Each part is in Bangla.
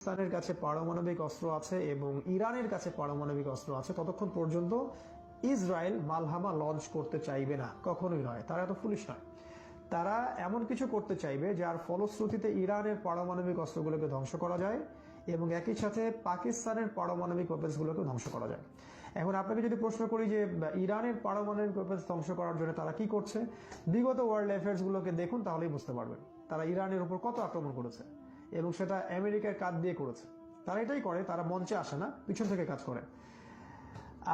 পাকিস্তানের কাছে পারমাণবিক অস্ত্র আছে এবং ইরানের কাছে পারমাণবিক অস্ত্র আছে, ততক্ষণ পর্যন্ত ইসরায়েল মালহামা লঞ্চ করতে চাইবে না, কখনোই নয়। তারা এত ফুলিশ নয়। তারা এমন কিছু করতে চাইবে যার ফলশ্রুতিতে ইরানের পারমাণবিক অস্ত্রগুলোকে ধ্বংস করা যায় এবং একই সাথে পাকিস্তানের পারমাণবিক ওয়েপন্সগুলোকে ধ্বংস করা যায়। এখন আপনাকে যদি প্রশ্ন করি যে ইরানের পারমাণবিক ওয়েপন্স ধ্বংস করার জন্য তারা কি করছে, বিগত ওয়ার্ল্ড অ্যাফেয়ার্স গুলোকে দেখুন, তাহলেই বুঝতে পারবেন তারা ইরানের উপর কত আক্রমণ করেছে এবং সেটা আমেরিকার কাঁধ দিয়ে করেছে। তারা এটাই করে, তারা মঞ্চে আসে না, পিছন থেকে কাজ করে।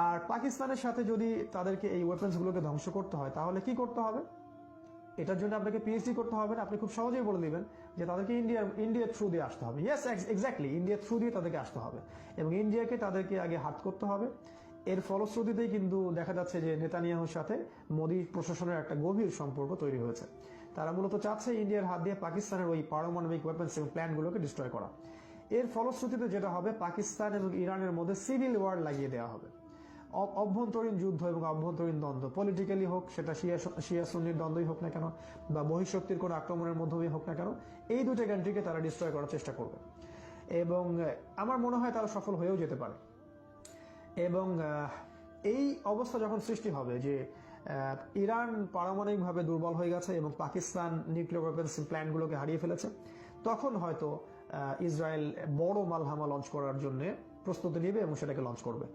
আর পাকিস্তানের সাথে যদি তাদেরকে এই ওয়েপন্স গুলোকে ধ্বংস করতে হয়, তাহলে কি করতে হবে? এটার জন্য আপনাকে পিএইচডি করতে হবে না, আপনি খুব সহজেই বলে দিবেন যে তাদেরকে ইন্ডিয়ার থ্রু দিয়ে আসতে হবে। ইয়েস, এক্স্যাক্টলি, ইন্ডিয়ার থ্রু দিয়ে তাদেরকে আসতে হবে এবং ইন্ডিয়াকে তাদেরকে আগে হাত করতে হবে। এর ফলশ্রুতিতেই কিন্তু দেখা যাচ্ছে যে নেতানিয়াহুর সাথে মোদী প্রশাসনের একটা গভীর সম্পর্ক তৈরি হয়েছে। তারা মূলত চাচ্ছে ইন্ডিয়ার হাত দিয়ে পাকিস্তানের ওই পারমাণবিক ওয়েপন্স এবং প্ল্যানগুলোকে ডিস্ট্রয় করা। এর ফলশ্রুতিতে যেটা হবে, পাকিস্তান এবং ইরানের মধ্যে সিভিল ওয়ার লাগিয়ে দেওয়া হবে। অভ্যন্তরীণ যুদ্ধ এবং অভ্যন্তরীণ দ্বন্দ্ব, পলিটিক্যালি হোক, সেটা শিয়া সুন্নির দ্বন্দ্বই হোক না কেন বা বহিঃশক্তির কোনো আক্রমণের মাধ্যমেই হোক না কেন, এই দুটো কান্ট্রিকে তারা ডিস্ট্রয় করার চেষ্টা করবে এবং আমার মনে হয় তারা সফল হয়েও যেতে পারে। এবং এই অবস্থা যখন সৃষ্টি হবে যে ইরান পারমাণবিকভাবে দুর্বল হয়ে গেছে এবং পাকিস্তান নিউক্লিয়ার ওয়েপন্স প্ল্যানগুলোকে হারিয়ে ফেলেছে, তখন হয়তো ইসরায়েল বড় মালহামা লঞ্চ করার জন্য প্রস্তুতি নেবে এবং সেটাকে লঞ্চ করবে।